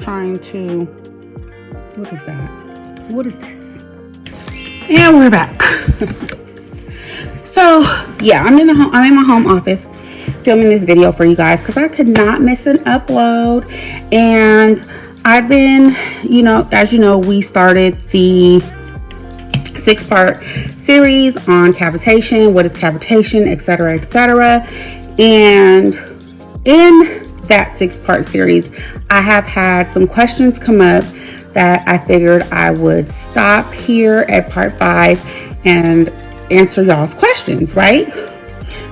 Trying to, what is that? What is this? And we're back. So yeah, I'm in my home office filming this video for you guys because I could not miss an upload. And I've been, as you know, we started the 6-part series on cavitation, what is cavitation, etc., etc. And in that 6-part series, I have had some questions come up that I figured I would stop here at part 5 and answer y'all's questions, right?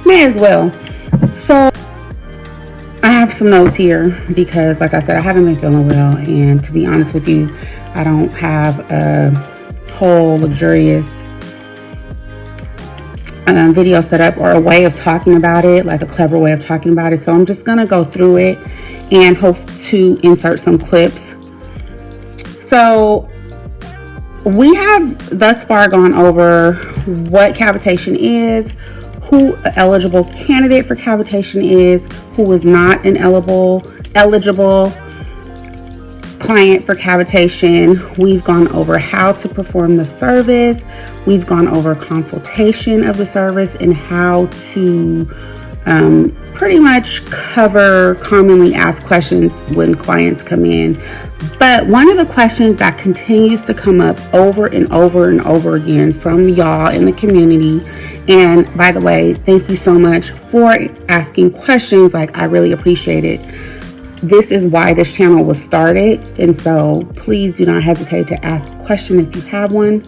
May as well. So I have some notes here because, like I said, I haven't been feeling well, and to be honest with you, I don't have a whole luxurious video set up or a way of talking about it, like a clever way of talking about it. So I'm just gonna go through it and hope to insert some clips. So we have thus far gone over what cavitation is, who an eligible candidate for cavitation is, who is not an eligible client for cavitation. We've gone over how to perform the service. We've gone over consultation of the service and how to pretty much cover commonly asked questions when clients come in. But one of the questions that continues to come up over and over and over again from y'all in the community, and by the way, thank you so much for asking questions. Like, I really appreciate it. This is why this channel was started, and so please do not hesitate to ask a question if you have one.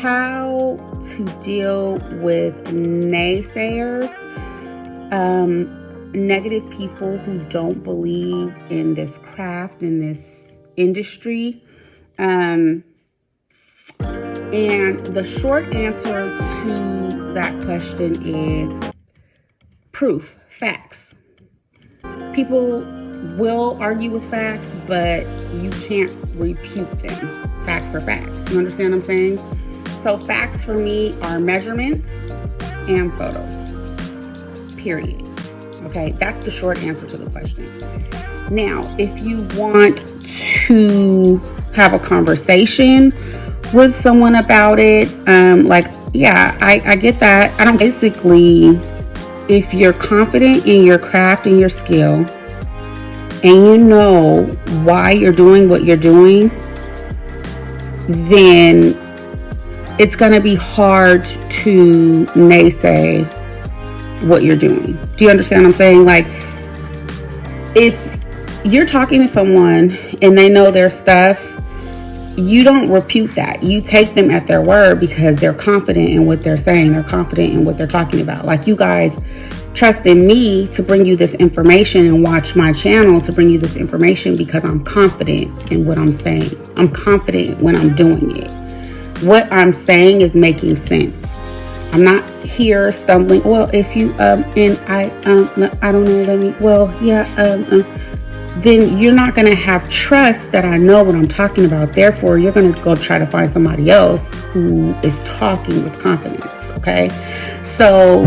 How to deal with naysayers, negative people who don't believe in this craft, in this industry. And the short answer to that question is proof, facts. People will argue with facts, but you can't refute them. Facts are facts. You understand what I'm saying? So facts for me are measurements and photos, period. Okay, that's the short answer to the question. Now, if you want to have a conversation with someone about it, I get that. I don't basically, if you're confident in your craft and your skill, and you know why you're doing what you're doing, then it's going to be hard to naysay what you're doing. Do you understand what I'm saying? Like, if you're talking to someone and they know their stuff, you don't refute that. You take them at their word because they're confident in what they're saying. They're confident in what they're talking about. Like, you guys trust in me to bring you this information and watch my channel to bring you this information because I'm confident in what I'm saying. I'm confident when I'm doing it. What I'm saying is making sense. I'm not here stumbling. Well, if you I don't know. Then you're not going to have trust that I know what I'm talking about. Therefore, you're going to go try to find somebody else who is talking with confidence. Okay, so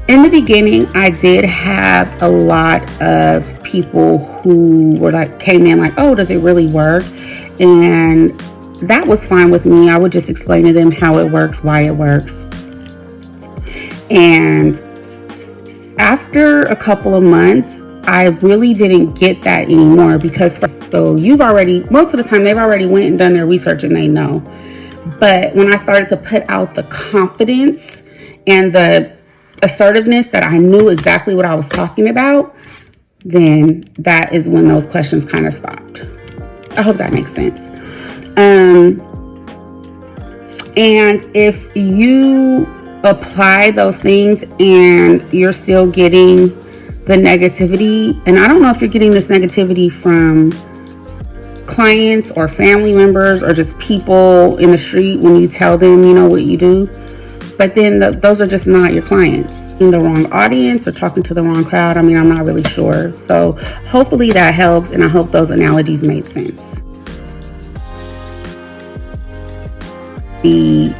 in the beginning, I did have a lot of people who were like, came in like, oh, does it really work? And that was fine with me. I would just explain to them how it works, why it works. And after a couple of months, I really didn't get that anymore because most of the time they've already went and done their research and they know. But when I started to put out the confidence and the assertiveness that I knew exactly what I was talking about, then that is when those questions kind of stopped. I hope that makes sense. And if you apply those things and you're still getting the negativity, and I don't know if you're getting this negativity from clients or family members or just people in the street when you tell them you know what you do, but then those are just not your clients. In the wrong audience or talking to the wrong crowd. I'm not really sure. So hopefully that helps, and I hope those analogies made sense. In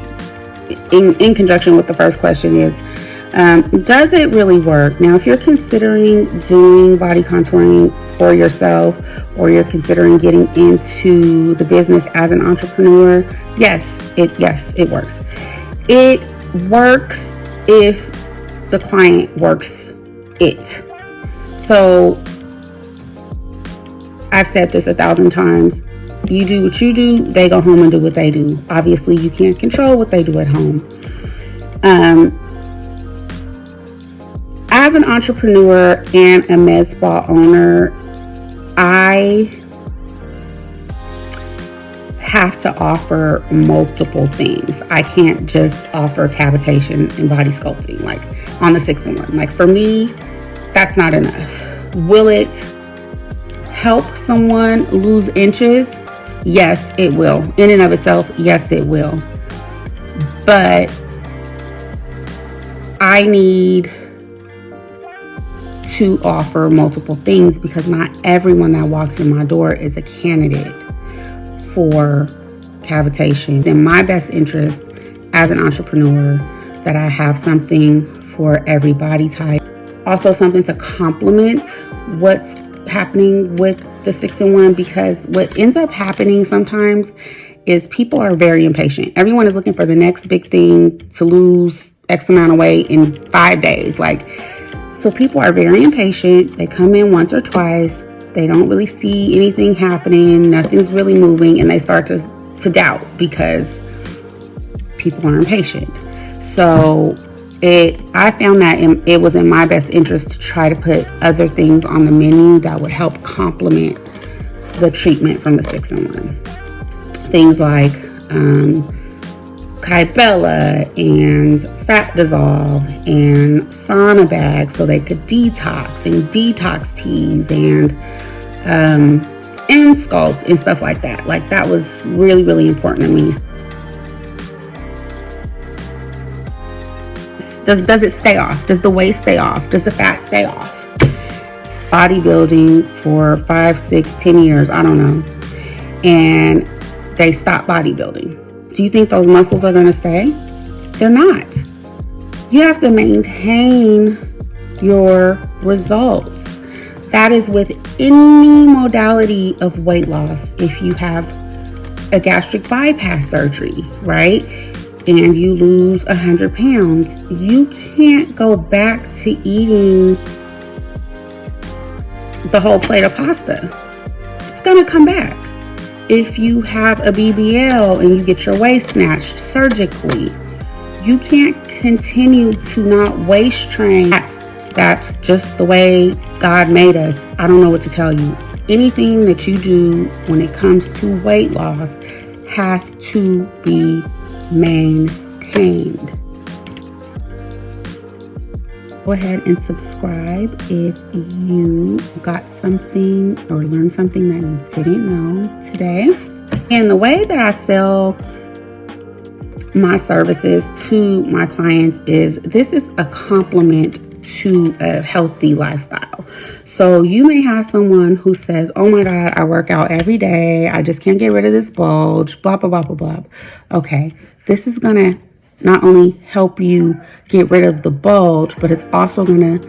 conjunction with the first question is, Does it really work? Now, if you're considering doing body contouring for yourself, or you're considering getting into the business as an entrepreneur, yes, it works. It works if the client works it. So I've said this 1,000 times. You do what you do, they go home and do what they do. Obviously, you can't control what they do at home. As an entrepreneur and a med spa owner, I have to offer multiple things. I can't just offer cavitation and body sculpting like on the 6-in-1. Like for me, that's not enough. Will it help someone lose inches? Yes, it will. In and of itself, yes, it will. But I need to offer multiple things because not everyone that walks in my door is a candidate for cavitation. It's in my best interest as an entrepreneur that I have something for every body type. Also something to complement what's happening with the 6-in-1, because what ends up happening sometimes is people are very impatient. Everyone is looking for the next big thing to lose X amount of weight in 5 days. So people are very impatient. They come in once or twice. They don't really see anything happening. Nothing's really moving, and they start to doubt because people are impatient. So I found that it was in my best interest to try to put other things on the menu that would help complement the treatment from the 6-in-1. Things like Kybella and fat dissolve and sauna bags so they could detox, and detox teas and sculpt and stuff like that. Like that was really, really important to me. Does it stay off? Does the waist stay off? Does the fat stay off? Bodybuilding for 5, 6, 10 years, I don't know. And they stop bodybuilding. Do you think those muscles are going to stay? They're not. You have to maintain your results. That is with any modality of weight loss. If you have a gastric bypass surgery, right? And you lose 100 pounds, you can't go back to eating the whole plate of pasta. It's gonna come back. If you have a BBL and you get your waist snatched surgically, you can't continue to not waist train. That's just the way God made us. I don't know what to tell you. Anything that you do when it comes to weight loss has to be maintained. Go ahead and subscribe if you got something or learned something that you didn't know today. And the way that I sell my services to my clients is this is a complement to a healthy lifestyle. So you may have someone who says, oh my God, I work out every day. I just can't get rid of this bulge, blah, blah, blah, blah, blah. Okay, this is gonna not only help you get rid of the bulge, but it's also gonna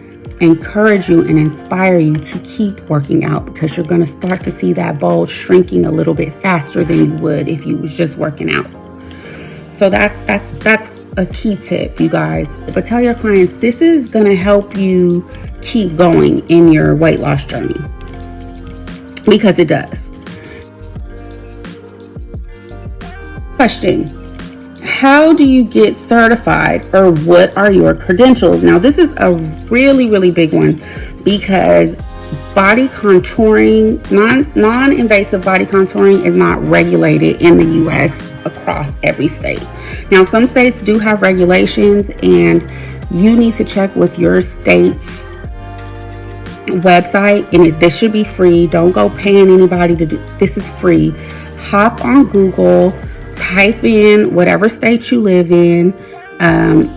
encourage you and inspire you to keep working out, because you're gonna start to see that bulge shrinking a little bit faster than you would if you was just working out. So that's a key tip, you guys. But tell your clients, this is gonna help you keep going in your weight loss journey, because it does. Question: how do you get certified, or what are your credentials? Now, this is a really, really big one, because body contouring, non-invasive body contouring is not regulated in the U.S. across every state. Now, some states do have regulations, and you need to check with your state's website, and this should be free. Don't go paying anybody to do this. Is free. Hop on Google, type in whatever state you live in, and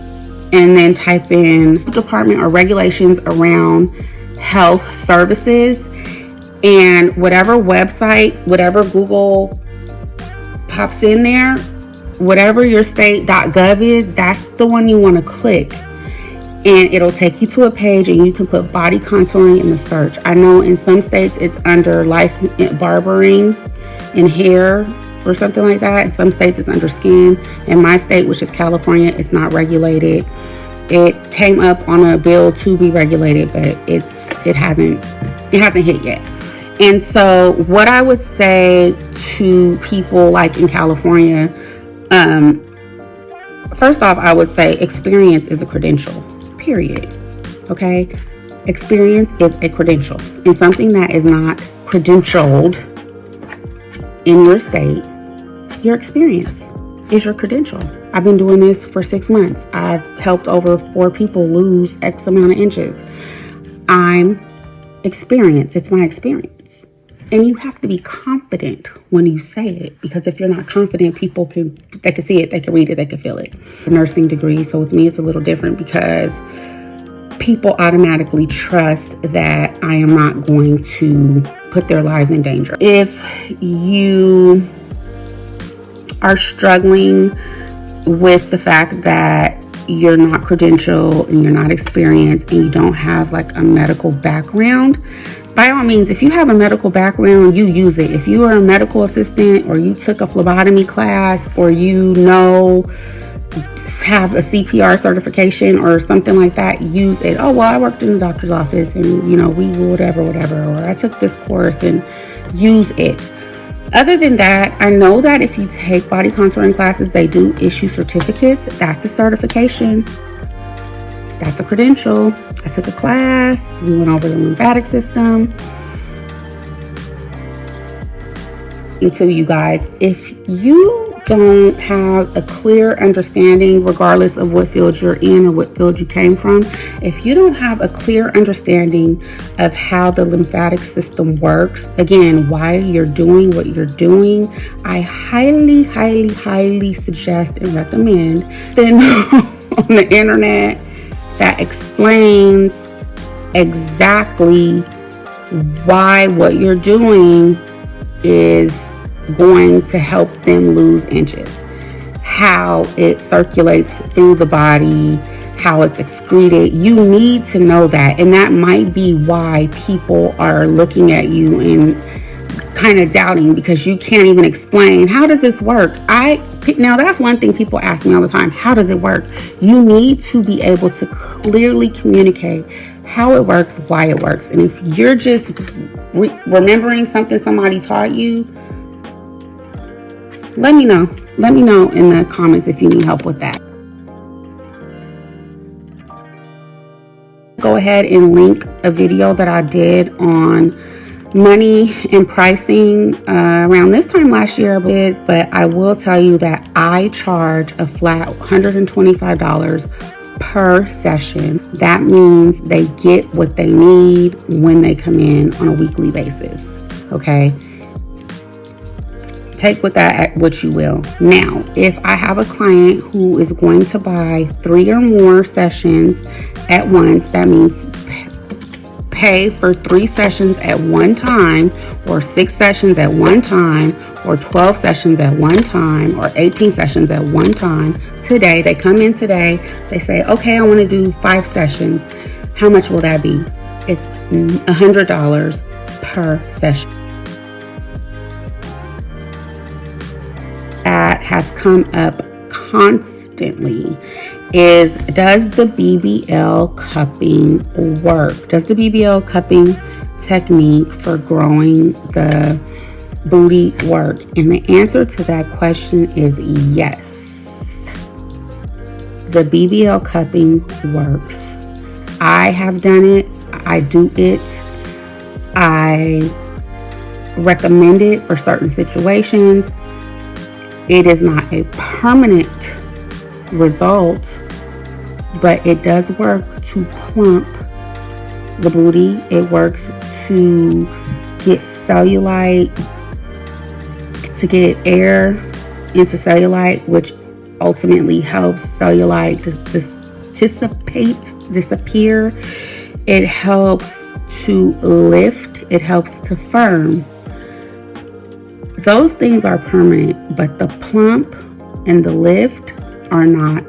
then type in department or regulations around health services, and whatever website, whatever Google pops in there, whatever your state.gov is, that's the one you want to click. and it'll take you to a page and you can put body contouring in the search. I know in some states it's under barbering and hair or something like that. In some states it's under skin. In my state, which is California, it's not regulated. It came up on a bill to be regulated, but it hasn't hit yet. And so what I would say to people like in California, first off, I would say experience is a credential, period. Okay? Experience is a credential. And something that is not credentialed in your state, your experience is your credential. I've been doing this for 6 months. I've helped over 4 people lose X amount of inches. I'm experienced. It's my experience. And you have to be confident when you say it, because if you're not confident, people can see it, they can read it, they can feel it. Nursing degree, so with me it's a little different because people automatically trust that I am not going to put their lives in danger. If you are struggling with the fact that you're not credentialed and you're not experienced and you don't have like a medical background, by all means, if you have a medical background, you use it. If you are a medical assistant or you took a phlebotomy class or have a CPR certification or something like that, use it. Oh, well, I worked in the doctor's office and, we whatever, or I took this course, and use it. Other than that, I know that if you take body contouring classes, they do issue certificates. That's a certification. That's a credential. I took a class. We went over the lymphatic system. And so you guys, if you don't have a clear understanding, regardless of what field you're in or what field you came from, if you don't have a clear understanding of how the lymphatic system works, again, why you're doing what you're doing, I highly, highly, highly suggest and recommend then on the internet that explains exactly why what you're doing is going to help them lose inches, how it circulates through the body, how it's excreted. You need to know that, and that might be why people are looking at you and kind of doubting, because you can't even explain, how does this work? Now that's one thing people ask me all the time, how does it work? You need to be able to clearly communicate how it works, why it works. And if you're just remembering something somebody taught you, let me know. Let me know in the comments if you need help with that. Go ahead and link a video that I did on money and pricing around this time last year, but I will tell you that I charge a flat $125 per session. That means they get what they need when they come in on a weekly basis. Okay? Take with that what you will. Now, if I have a client who is going to buy 3 or more sessions at once, that means pay for 3 sessions at one time, or 6 sessions at one time, or 12 sessions at one time, or 18 sessions at one time. Today, they come in today, they say, okay, I want to do 5 sessions. How much will that be? It's $100 per session. That has come up constantly is, does the BBL cupping work? Does the BBL cupping technique for growing the booty work? And the answer to that question is yes. The BBL cupping works. I have done it. I do it. I recommend it for certain situations. It is not a permanent result, but it does work to plump the booty. It works to get cellulite, to get air into cellulite, which ultimately helps cellulite disappear. It helps to lift. It helps to firm. Those things are permanent, but the plump and the lift are not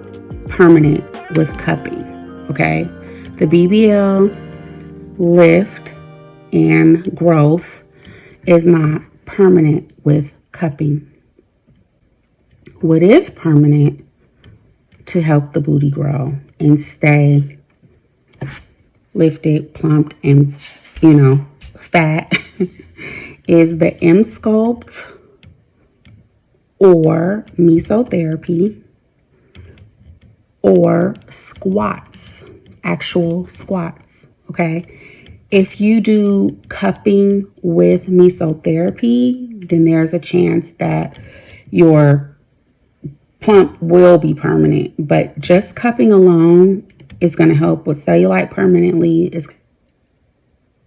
permanent with cupping. okay? The BBL, lift, and growth is not permanent with cupping. What is permanent to help the booty grow and stay lifted, plumped, and, fat is the M-Sculpt or mesotherapy or squats, actual squats, okay? If you do cupping with mesotherapy, then there's a chance that your plump will be permanent, but just cupping alone is going to help with cellulite permanently.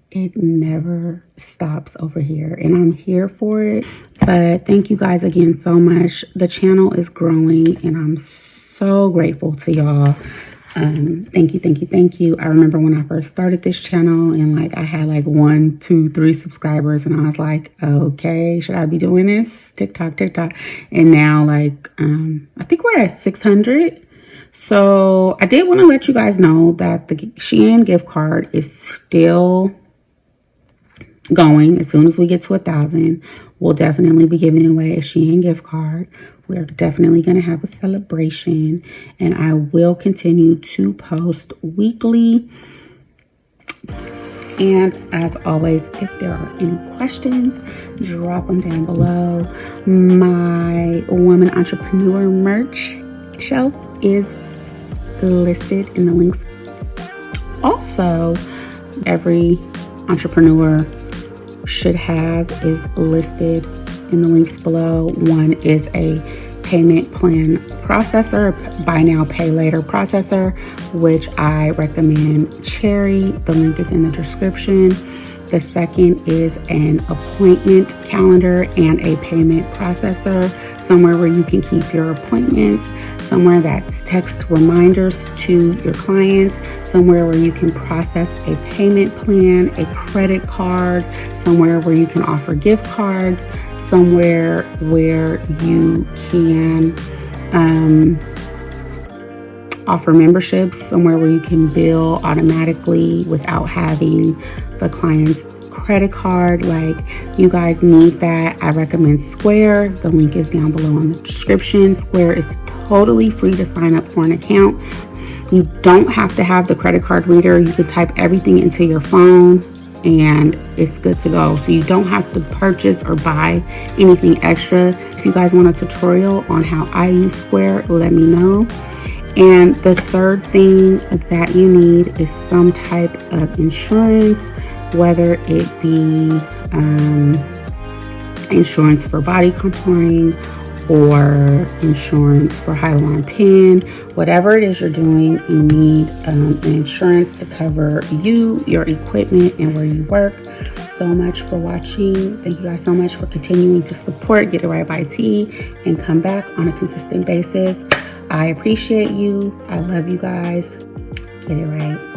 It never stops over here, and I'm here for it. But thank you guys again so much. The channel is growing, and I'm so grateful to y'all. Thank you. I remember when I first started this channel, and I had 1, 2, 3 subscribers, and I was like, okay, should I be doing this? TikTok. And now I think we're at 600. So I did want to let you guys know that the Shein gift card is still going. As soon as we get to 1,000, we'll definitely be giving away a Shein gift card. We're definitely going to have a celebration, and I will continue to post weekly. And as always, if there are any questions, drop them down below. My Woman Entrepreneur merch shelf is listed in the links. Also, every entrepreneur should have is listed in the links below. One is a payment plan processor, buy now, pay later processor, which I recommend Cherry. The link is in the description. The second is an appointment calendar and a payment processor, somewhere where you can keep your appointments, somewhere that's text reminders to your clients, somewhere where you can process a payment plan, a credit card, somewhere where you can offer gift cards, somewhere where you can offer memberships, somewhere where you can bill automatically without having the client's credit card. You guys need that. I recommend Square. The link is down below in the description. Square is totally free to sign up for an account. You don't have to have the credit card reader. You can type everything into your phone and it's good to go. So you don't have to purchase or buy anything extra. If you guys want a tutorial on how I use Square, let me know. And the third thing that you need is some type of insurance, whether it be insurance for body contouring or insurance for hyaluronic pin. Whatever it is you're doing, you need an insurance to cover you, your equipment, and where you work. So much for watching. Thank you guys so much for continuing to support Get It Right by T and come back on a consistent basis. I appreciate you. I love you guys. Get it right.